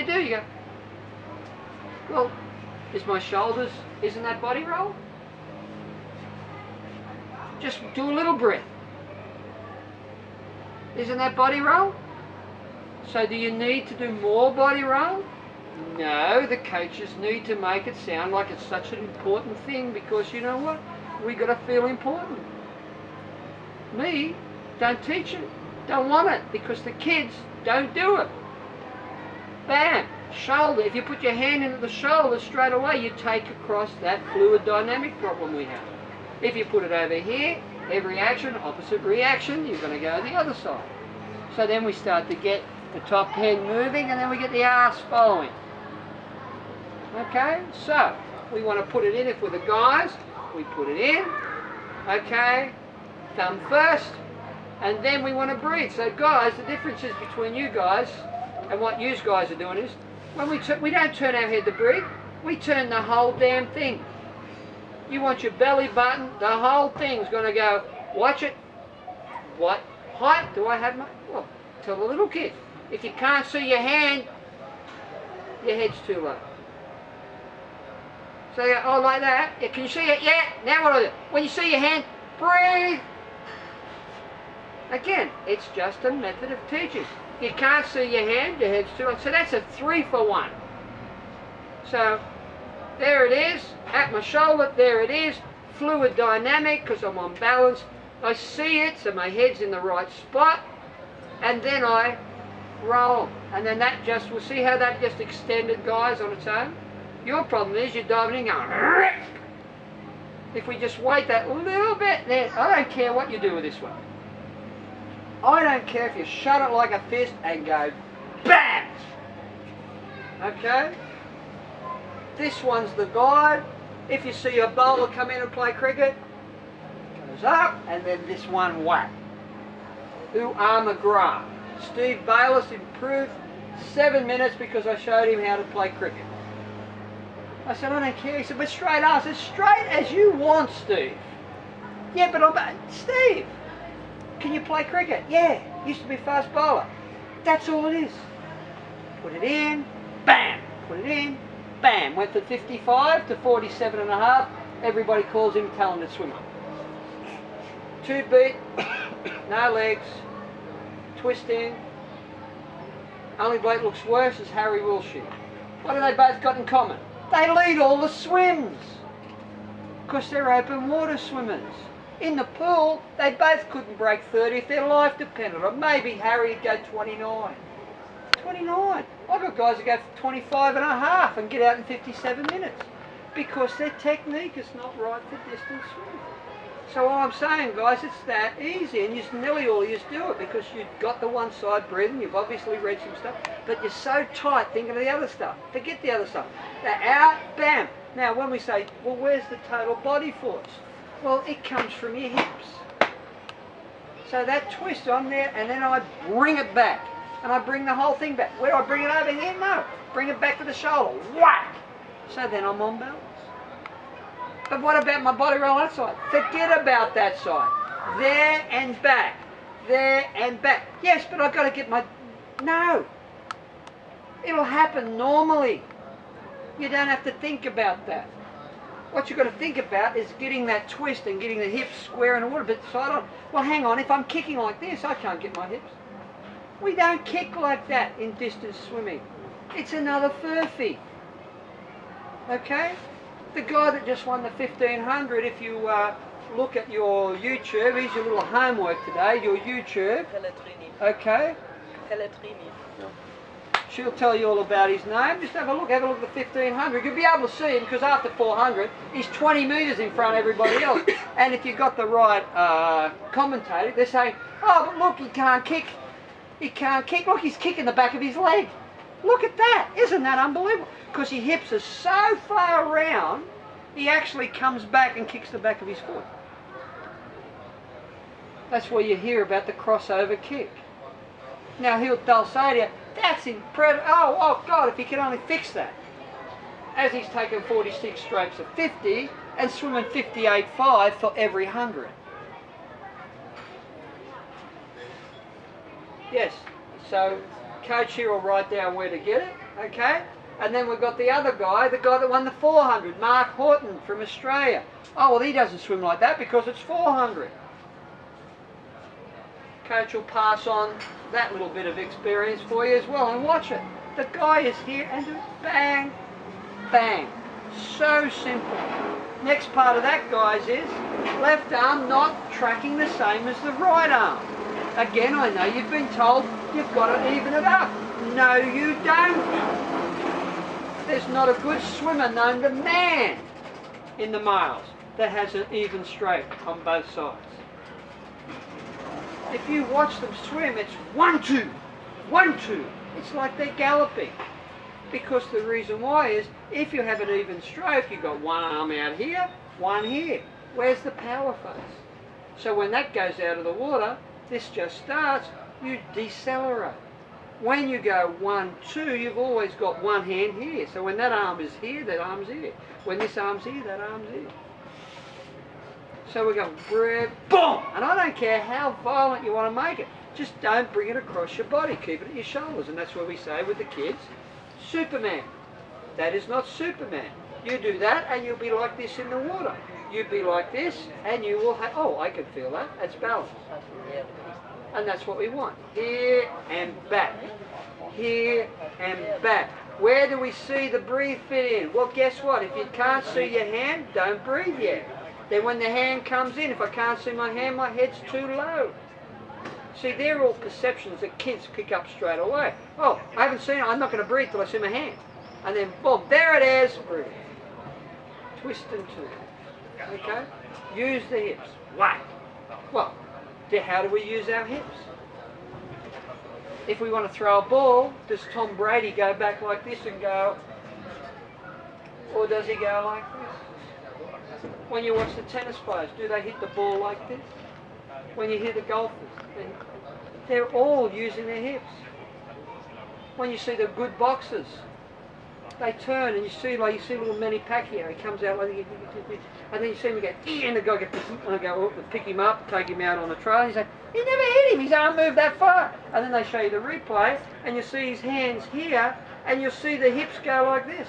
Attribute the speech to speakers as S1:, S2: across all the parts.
S1: you do? You go, well, is my shoulders, isn't that body roll? Just do a little breath. Isn't that body roll? So do you need to do more body roll? No, the coaches need to make it sound like it's such an important thing, because you know what? We got to feel important. Me, don't teach it, don't want it, because the kids don't do it. Bam, shoulder. If you put your hand into the shoulder straight away, you take across that fluid dynamic problem we have. If you put it over here, every action, opposite reaction, you're going to go the other side. So then we start to get the top head moving, and then we get the arse following. Okay, so we want to put it in. If we're the guys, we put it in. Okay, thumb first, and then we want to breathe. So guys, the differences between you guys and what you guys are doing is, when we don't turn our head to breathe, we turn the whole damn thing. You want your belly button, the whole thing's going to go, watch it. What height do I have? Well, tell the little kid. If you can't see your hand, your head's too low. So you go, oh, like that? Yeah, can you see it? Yeah. Now what do I do? When you see your hand, breathe. Again, it's just a method of teaching. You can't see your hand, your head's too low. So that's a 3-for-1. So there it is, at my shoulder, there it is, fluid dynamic, because I'm on balance. I see it, so my head's in the right spot, and then I roll. And then that just, we'll see how that just extended, guys, on its own. Your problem is you're diving in going, if we just wait that little bit, then I don't care what you do with this one. I don't care if you shut it like a fist and go, BAM! Okay? This one's the guide. If you see a bowler come in and play cricket, goes up, and then this one whack. McGrath. Steve Bayliss improved 7 minutes because I showed him how to play cricket. I said, I don't care. He said, but straight up. I said, straight as you want, Steve. Yeah, but Steve, can you play cricket? Yeah, used to be fast bowler. That's all it is. Put it in, bam. Put it in, bam. Went from 55 to 47.5. Everybody calls him talented swimmer. 2 beat, no legs, twisting. Only bloke looks worse is Harry Wilshire. What have they both got in common? They lead all the swims, because they're open water swimmers. In the pool, they both couldn't break 30 if their life depended on it. Maybe Harry would go 29. 29. I've got guys who go 25.5 and get out in 57 minutes, because their technique is not right for distance swimming. So all I'm saying, guys, it's that easy, and nearly all you just do it because you've got the one side breathing, you've obviously read some stuff, but you're so tight thinking of the other stuff. Forget the other stuff. They're out, bam. Now when we say, well, where's the total body force? Well, it comes from your hips. So that twist on there, and then I bring it back, and I bring the whole thing back. Where do I bring it over here? No. Bring it back to the shoulder. Whack! So then I'm on balance. But what about my body roll that side? Forget about that side. There and back. There and back. Yes, but I've got to get my... No. It'll happen normally. You don't have to think about that. What you've got to think about is getting that twist and getting the hips square in the water, but side on. Well, hang on, if I'm kicking like this, I can't get my hips. We don't kick like that in distance swimming. It's another furphy. Okay? The guy that just won the 1500, if you look at your YouTube, here's your little homework today, your YouTube. Okay? She'll tell you all about his name. Just have a look at the 1500. You'll be able to see him, because after 400, he's 20 metres in front of everybody else. And if you've got the right commentator, they're saying, oh, but look, he can't kick. He can't kick. Look, he's kicking the back of his leg. Look at that. Isn't that unbelievable? Because his hips are so far around, he actually comes back and kicks the back of his foot. That's where you hear about the crossover kick. Now, they'll say to you, that's incredible. Oh, God, if he could only fix that. As he's taken 46 strokes of 50 and swimming 58.5 for every 100. Yes, so Coach here will write down where to get it. Okay? And then we've got the other guy, the guy that won the 400, Mark Horton from Australia. Oh, well, he doesn't swim like that because it's 400. Coach will pass on that little bit of experience for you as well, and watch it. The guy is here and just bang, bang. So simple. Next part of that, guys, is left arm not tracking the same as the right arm. Again, I know you've been told you've got to even it up. No, you don't. There's not a good swimmer known to man in the males that has an even straight on both sides. If you watch them swim, it's 1, 2, 1, 2. It's like they're galloping. Because the reason why is, if you have an even stroke, you've got one arm out here, one here. Where's the power face? So when that goes out of the water, this just starts, you decelerate. When you go 1, 2, you've always got one hand here. So when that arm is here, that arm's here. When this arm's here, that arm's here. So we go, boom! And I don't care how violent you want to make it. Just don't bring it across your body. Keep it at your shoulders. And that's what we say with the kids, Superman. That is not Superman. You do that and you'll be like this in the water. You be like this and you will have, oh, I can feel that. That's balance. And that's what we want. Here and back. Here and back. Where do we see the breathe fit in? Well, guess what? If you can't see your hand, don't breathe yet. Then when the hand comes in, if I can't see my hand, my head's too low. See, they're all perceptions that kids pick up straight away. Oh, I haven't seen it. I'm not going to breathe till I see my hand. And then, boom, there it is. Breathe. Twist and turn. Okay? Use the hips. Whack. Well, how do we use our hips? If we want to throw a ball, does Tom Brady go back like this and go, or does he go like this? When you watch the tennis players, do they hit the ball like this? When you hear the golfers, they're all using their hips. When you see the good boxers, they turn and you see little Manny Pacquiao, he comes out like, and then you see him go, and the guy gets, and they go up and pick him up, take him out on the trail, and you say, he never hit him, his arm moved that far. And then they show you the replay, and you see his hands here, and you'll see the hips go like this.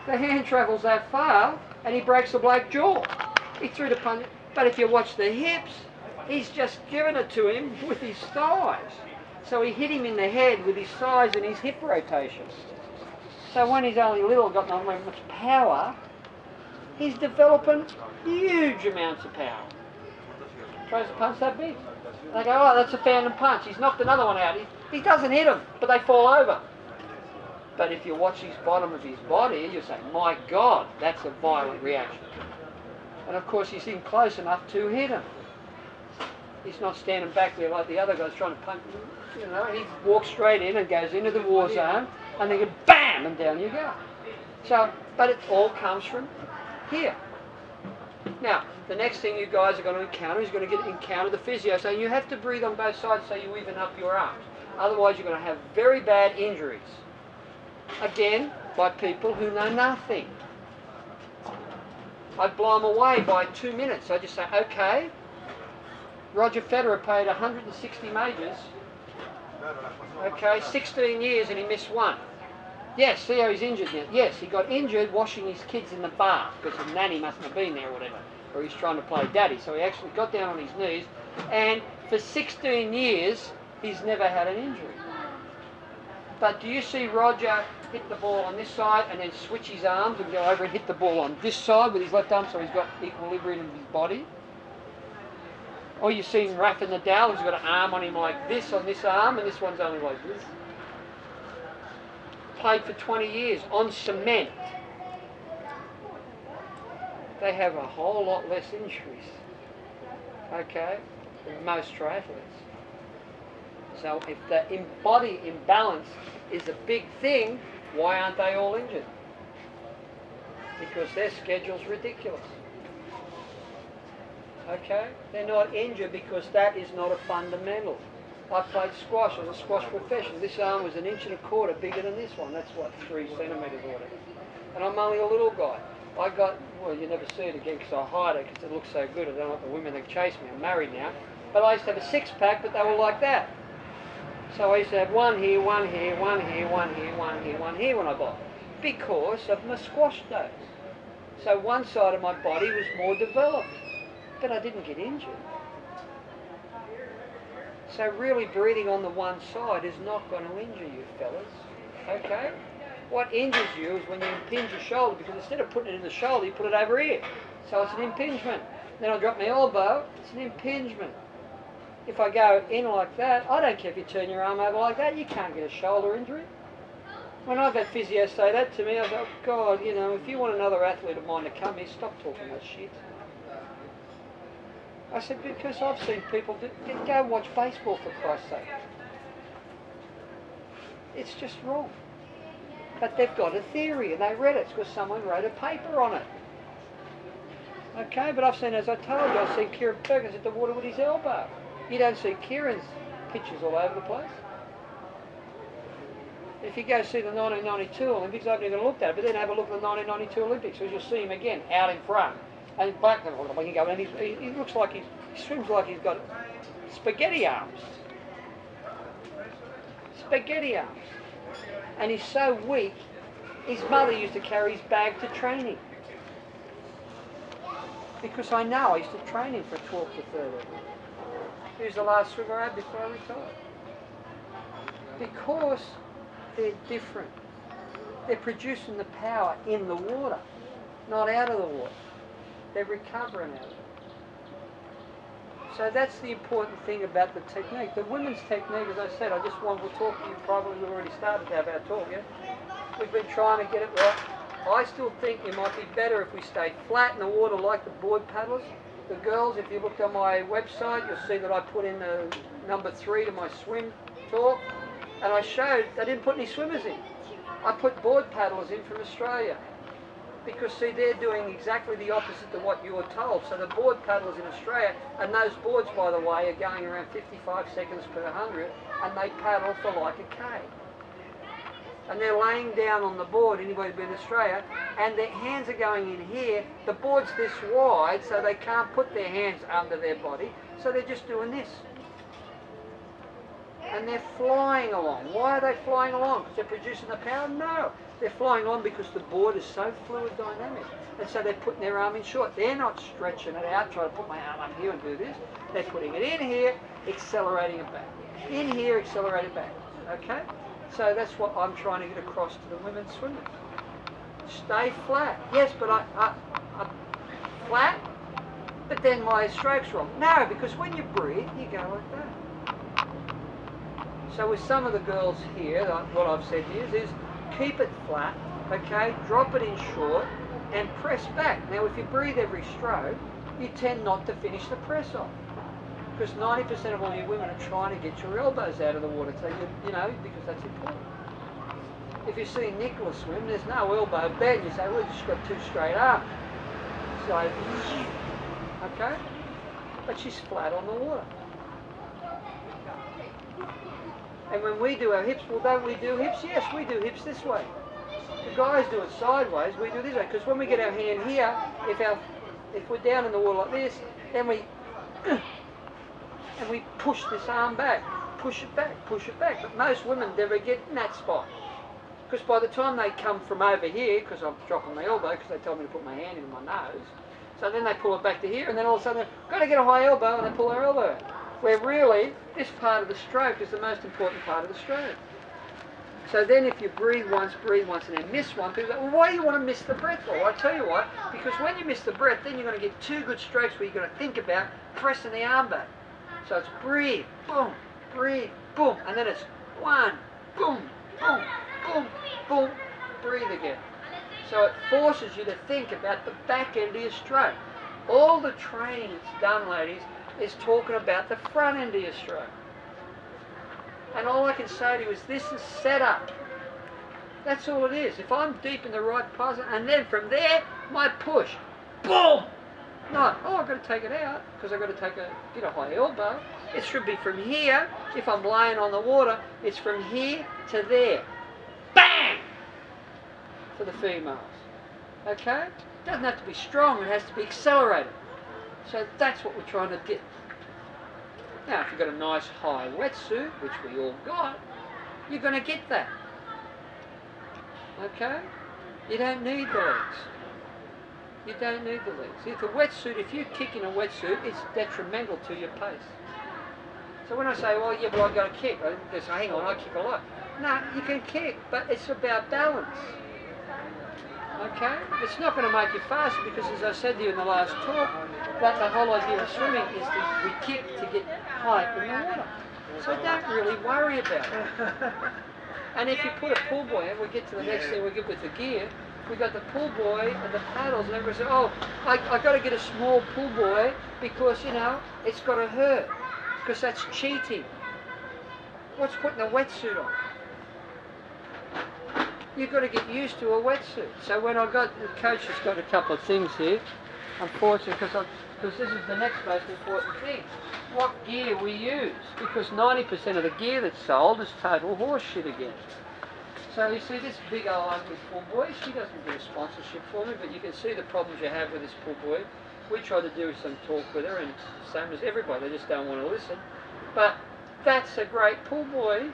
S1: The hand travels that far, and he breaks the bloke jaw. He threw the punch, but if you watch the hips, he's just given it to him with his thighs. So he hit him in the head with his thighs and his hip rotation. So when he's only little, got not very much power, he's developing huge amounts of power. Throws a punch that big. They go, oh, that's a phantom punch. He's knocked another one out. He doesn't hit them, but they fall over. But if you watch his bottom of his body, you say, my God, that's a violent reaction. And of course, he's in close enough to hit him. He's not standing back there like the other guy's trying to punch. You know, he walks straight in and goes into the war zone, and then go bam, and down you go. So, but it all comes from here. Now, the next thing you guys are going to encounter is going to encounter the physio. So you have to breathe on both sides so you even up your arms. Otherwise, you're going to have very bad injuries. Again, by people who know nothing. I'd blow them away by 2 minutes. I just say, okay, Roger Federer played 160 majors. Okay, 16 years and he missed one. Yes, see how he's injured now. Yes, he got injured washing his kids in the bath because his nanny mustn't have been there or whatever. Or he's trying to play daddy. So he actually got down on his knees, and for 16 years, he's never had an injury. But do you see Roger hit the ball on this side and then switch his arms and go over and hit the ball on this side with his left arm so he's got equilibrium in his body? Or you see Rafa Nadal, who's got an arm on him like this on this arm, and this one's only like this. Played for 20 years on cement. They have a whole lot less injuries, okay, than most triathletes. So if the body imbalance is a big thing, why aren't they all injured? Because their schedule's ridiculous. Okay? They're not injured because that is not a fundamental. I played squash, I was a squash professional. This arm was 1.25 inches bigger than this one. That's what, 3 centimetres or whatever. And I'm only a little guy. I got, well, you never see it again because I hide it because it looks so good. I don't want the women that chase me. I'm married now. But I used to have a 6-pack, but they were like that. So I used to have one here, one here, one here, one here, one here, one here when I bought, because of my squash days. So one side of my body was more developed, but I didn't get injured. So really breathing on the one side is not going to injure you, fellas. Okay? What injures you is when you impinge your shoulder, because instead of putting it in the shoulder, you put it over here. So it's an impingement. Then I drop my elbow, it's an impingement. If I go in like that, I don't care if you turn your arm over like that, you can't get a shoulder injury. When I've had physios say that to me, I go, God, you know, if you want another athlete of mine to come here, stop talking that shit. I said, because I've seen people go watch baseball for Christ's sake. It's just wrong. But they've got a theory, and they read it because someone wrote a paper on it. Okay, but I've seen, as I told you, I've seen Kieran Perkins hit the water with his elbow. You don't see Kieran's pictures all over the place. If you go see the 1992 Olympics, I haven't even looked at it, but then have a look at the 1992 Olympics, because you'll see him again out in front. And back, when you go, and he looks like he swims like he's got spaghetti arms. Spaghetti arms. And he's so weak, his mother used to carry his bag to training. Because I know I used to train him for 12 to 13. He was the last swimmer I had before I retired. Because they're different. They're producing the power in the water, not out of the water. They're recovering out of it. So that's the important thing about the technique. The women's technique, as I said, I just want to talk to you privately. We've already started to have our talk, yeah? We've been trying to get it right. I still think it might be better if we stay flat in the water like the board paddlers. The girls, if you look on my website, you'll see that I put in the number 3 to my swim talk. And I showed, I didn't put any swimmers in. I put board paddlers in from Australia. Because, see, they're doing exactly the opposite to what you were told. So the board paddlers in Australia, and those boards, by the way, are going around 55 seconds per 100, and they paddle for like a K. And they're laying down on the board, anybody been in Australia, and their hands are going in here. The board's this wide, so they can't put their hands under their body, so they're just doing this. And they're flying along. Why are they flying along? Because they're producing the power? No. They're flying on because the board is so fluid dynamic. And so they're putting their arm in short. They're not stretching it out, trying to put my arm up here and do this. They're putting it in here, accelerating it back. In here, accelerate it back. Okay? So that's what I'm trying to get across to the women swimmers. Stay flat. Yes, but I'm flat, but then my stroke's wrong. No, because when you breathe, you go like that. So with some of the girls here, what I've said is keep it flat, okay, drop it in short, and press back. Now if you breathe every stroke, you tend not to finish the press off. Because 90% of all you women are trying to get your elbows out of the water, so you know, because that's important. If you see Nicola swim, there's no elbow bend. You say, well, she's got 2 straight arms. So, okay, but she's flat on the water. And when we do our hips, well, don't we do hips? Yes, we do hips this way. The guys do it sideways, we do this way. Because when we get our hand here, if we're down in the water like this, then we and we push this arm back, push it back, push it back. But most women never get in that spot. Because by the time they come from over here, because I'm dropping my elbow, because they tell me to put my hand in my nose, so then they pull it back to here, and then all of a sudden they've got to get a high elbow, and they pull their elbow out. Where really, this part of the stroke is the most important part of the stroke. So then if you breathe once, and then miss one, people go, well, why do you want to miss the breath? Well, I tell you what, because when you miss the breath, then you're going to get 2 good strokes where you're going to think about pressing the arm back. So it's breathe, boom, and then it's 1, boom, boom, boom, boom, breathe again. So it forces you to think about the back end of your stroke. All the training that's done, ladies, is talking about the front end of your stroke. And all I can say to you is this is set up. That's all it is. If I'm deep in the right position, and then from there, my push, boom! Not, oh, I've got to take it out, because I've got to get a high elbow. It should be from here, if I'm laying on the water, it's from here to there. Bang! For the females. Okay? It doesn't have to be strong, it has to be accelerated. So that's what we're trying to get. Now, if you've got a nice high wetsuit, which we all got, you're going to get that. Okay? You don't need the legs. You don't need the legs. If a wetsuit, if you kick in a wetsuit, it's detrimental to your pace. So when I say, well, yeah, but I've got to kick, I say, hang on, I kick a lot. No, you can kick, but it's about balance. Okay? It's not going to make you faster because, as I said to you in the last talk, that the whole idea of swimming is we kick to get height in the water. So don't really worry about it. And if you put a pull buoy, and we get to the next thing we get with the gear, we've got the pull buoy and the paddles, and everybody says, oh, I've got to get a small pull buoy because, you know, it's got to hurt, because that's cheating. What's putting a wetsuit on? You've got to get used to a wetsuit. So when I got, the coach has got a couple of things here, unfortunately, because this is the next most important thing. What gear we use, because 90% of the gear that's sold is total horseshit again. So you see this big old ugly pull buoy, she doesn't do a sponsorship for me, but you can see the problems you have with this pull buoy. We try to do some talk with her, and same as everybody, they just don't want to listen. But that's a great pull buoy.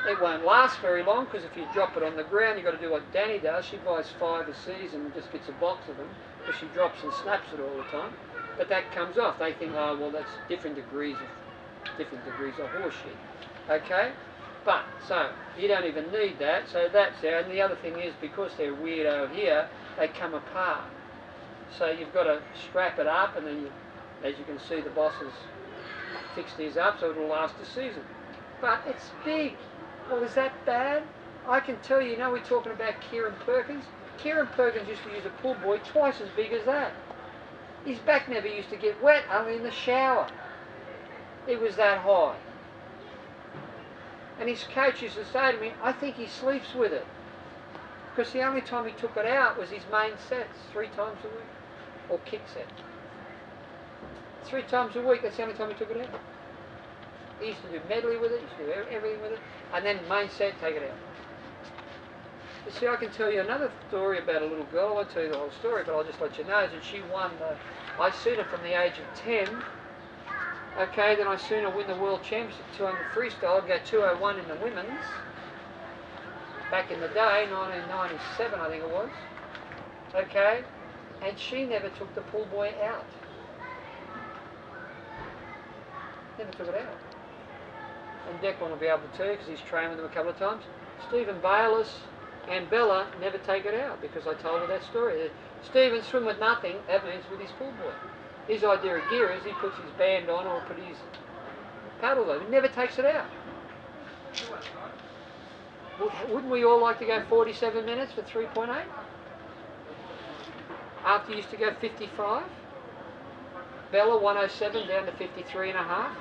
S1: It won't last very long, because if you drop it on the ground, you've got to do what Danny does. She buys 5 a season and just gets a box of them, because she drops and snaps it all the time. But that comes off. They think, oh, well, that's different degrees of horseshit. Okay? But, so, you don't even need that, so that's there. And the other thing is, because they're weirdo here, they come apart. So you've got to strap it up, and then, you, as you can see, the boss has fixed these up so it'll last a season. But it's big. Well, is that bad? I can tell you, you know, we're talking about Kieran Perkins. Kieran Perkins used to use a pull buoy twice as big as that. His back never used to get wet, only in the shower. It was that high. And his coach used to say to me, I think he sleeps with it. Because the only time he took it out was his main sets, 3 times a week. Or kick set. 3 times a week, that's the only time he took it out. He used to do medley with it, he used to do everything with it, and then main set, take it out. You see, I can tell you another story about a little girl. I won't tell you the whole story, but I'll just let you know that she won, I seen her from the age of 10. Okay, then I seen her win the World Championship 200 freestyle, go 201 in the women's. Back in the day, 1997 I think it was. Okay, and she never took the pull buoy out. Never took it out. And Declan will be able to tell you because he's trained with them a couple of times. Stephen Bayliss and Bella never take it out because I told her that story. Stephen swim with nothing, that means with his pull buoy. His idea of gear is he puts his band on or put his paddle on. He never takes it out. Wouldn't we all like to go 47 minutes for 3.8? After you used to go 55? Bella 107 down to 53 and a half.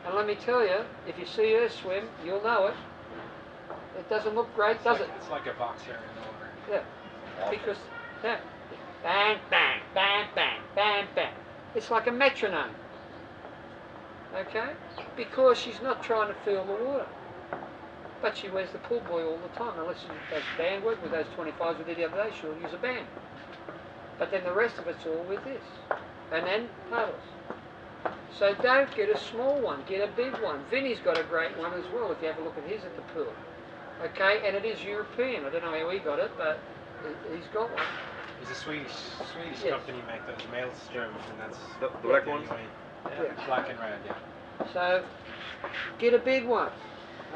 S1: And let me tell you, if you see her swim, you'll know it. It doesn't look great, does it?
S2: It's like a boxer in the water.
S1: Yeah. Because, yeah. Bang, bang, bang, bang, bang, bang. It's like a metronome. Okay? Because she's not trying to feel the water. But she wears the pull buoy all the time. Unless she does band work with those 25s we did the other day, she'll use a band. But then the rest of it's all with this. And then paddles. So don't get a small one, get a big one. Vinny's got a great one as well, if you have a look at his at the pool. Okay, and it is European. I don't know how he got it, but he's got one.
S2: It's a Swedish
S1: yes.
S2: company make those maelstrom, and that's
S3: the black ones?
S2: Yeah, black and red, yeah.
S1: So, get a big one.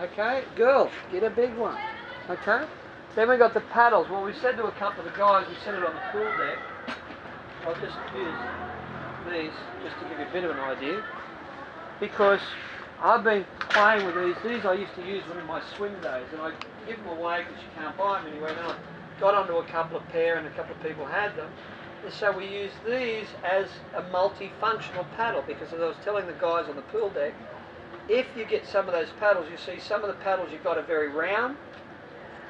S1: Okay, girls, get a big one. Okay? Then we got the paddles. Well, we said to a couple of the guys, we set it on the pool deck. I'll just use these just to give you a bit of an idea. Because I've been playing with these. These I used to use them in my swim days, and I give them away because you can't buy them anywhere. Then I got onto a couple of pair, and a couple of people had them. And so we use these as a multifunctional paddle, because as I was telling the guys on the pool deck, if you get some of those paddles, you see some of the paddles you've got are very round.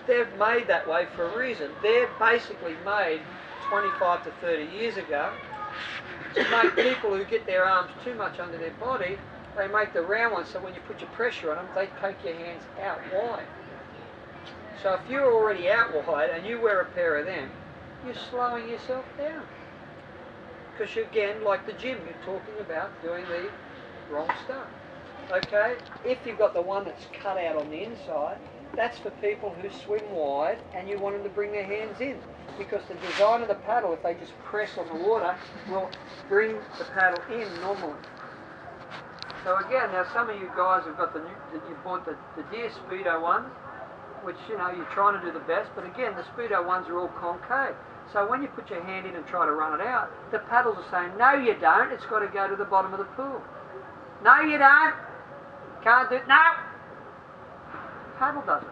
S1: They're made that way for a reason. They're basically made 25 to 30 years ago to make people who get their arms too much under their body, they make the round ones so when you put your pressure on them, they take your hands out wide. So if you're already out wide and you wear a pair of them, you're slowing yourself down. Because again, like the gym, you're talking about doing the wrong stuff. Okay, if you've got the one that's cut out on the inside, that's for people who swim wide and you want them to bring their hands in. Because the design of the paddle, if they just press on the water, will bring the paddle in normally. So again, now some of you guys have got you bought the Deer Speedo ones, which, you know, you're trying to do the best, but again, the Speedo ones are all concave. So when you put your hand in and try to run it out, the paddles are saying, no you don't, it's got to go to the bottom of the pool. No you don't, can't do it, no! Paddle does it.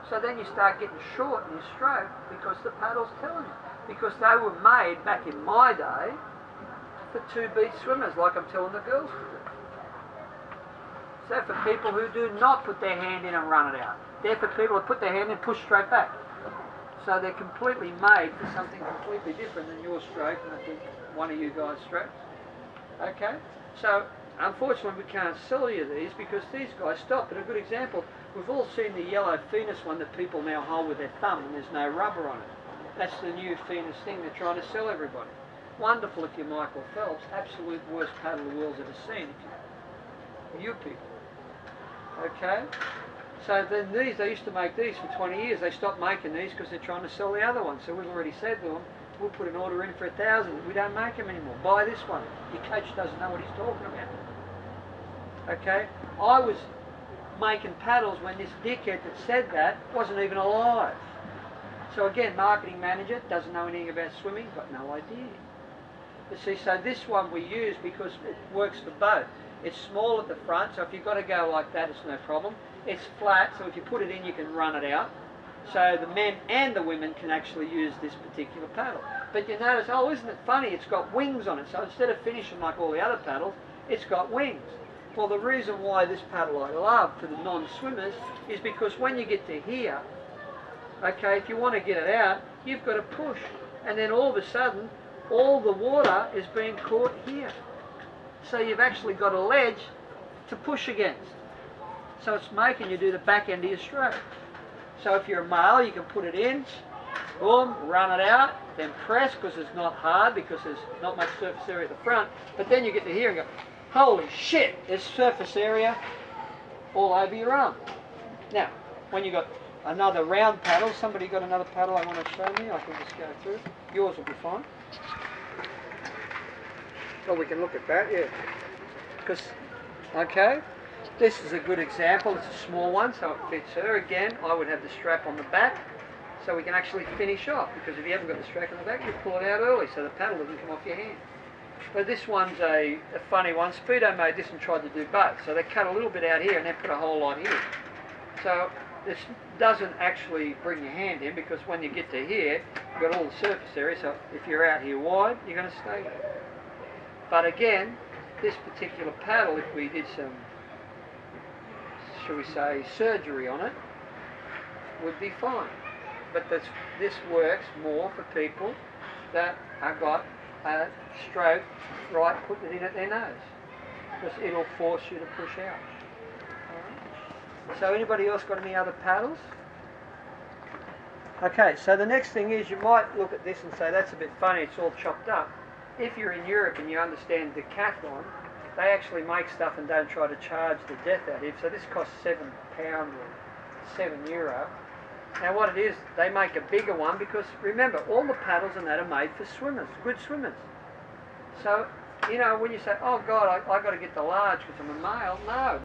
S1: So then you start getting short in your stroke because the paddle's telling you. Because they were made, back in my day, for 2-beat swimmers, like I'm telling the girls to do. So for people who do not put their hand in and run it out. They're for people who put their hand in and push straight back. So they're completely made for something completely different than your stroke, and I think one of you guys' strokes. Okay? So, unfortunately we can't sell you these because these guys stop. But a good example, we've all seen the yellow Phoenix one that people now hold with their thumb and there's no rubber on it. That's the new Phoenix thing they're trying to sell everybody. Wonderful if you're Michael Phelps, absolute worst paddle the world's ever seen. If you people. Okay? So then these, they used to make these for 20 years. They stopped making these because they're trying to sell the other ones. So we've already said to them, we'll put an order in for 1,000. We don't make them anymore. Buy this one. Your coach doesn't know what he's talking about. Okay? I was making paddles when this dickhead that said that wasn't even alive. So again, marketing manager, doesn't know anything about swimming, got no idea. But see, so this one we use because it works for both. It's small at the front, so if you've got to go like that, it's no problem. It's flat, so if you put it in, you can run it out. So the men and the women can actually use this particular paddle. But you notice, oh, isn't it funny? It's got wings on it. So instead of finishing like all the other paddles, it's got wings. Well, the reason why this paddle I love for the non-swimmers is because when you get to here, okay, if you want to get it out, you've got to push. And then all of a sudden, all the water is being caught here. So you've actually got a ledge to push against. So it's making you do the back end of your stroke. So if you're a male, you can put it in, boom, run it out, then press because it's not hard because there's not much surface area at the front. But then you get to here and go, holy shit, there's surface area all over your arm. Now, when you've got another round paddle, somebody got another paddle I want to show me, I can just go through. Yours will be fine. Well, we can look at that, yeah. Because, okay, this is a good example. It's a small one, so it fits her. Again, I would have the strap on the back, so we can actually finish off. Because if you haven't got the strap on the back, you pull it out early, so the paddle doesn't come off your hand. But this one's a funny one. Speedo made this and tried to do both. So they cut a little bit out here and then put a whole lot here. So this doesn't actually bring your hand in because when you get to here, you've got all the surface area. So if you're out here wide, you're going to stay there. But again, this particular paddle, if we did some, shall we say, surgery on it, would be fine. But this works more for people that have got a stroke right putting it in at their nose. Because it'll force you to push out. Alright. So anybody else got any other paddles? Okay, so the next thing is you might look at this and say, that's a bit funny, it's all chopped up. If you're in Europe and you understand decathlon, they actually make stuff and don't try to charge the death out of it. So this costs £7 or €7. Now what it is, they make a bigger one because remember, all the paddles and that are made for swimmers, good swimmers. So, you know, when you say, oh God, I got to get the large because I'm a male, no.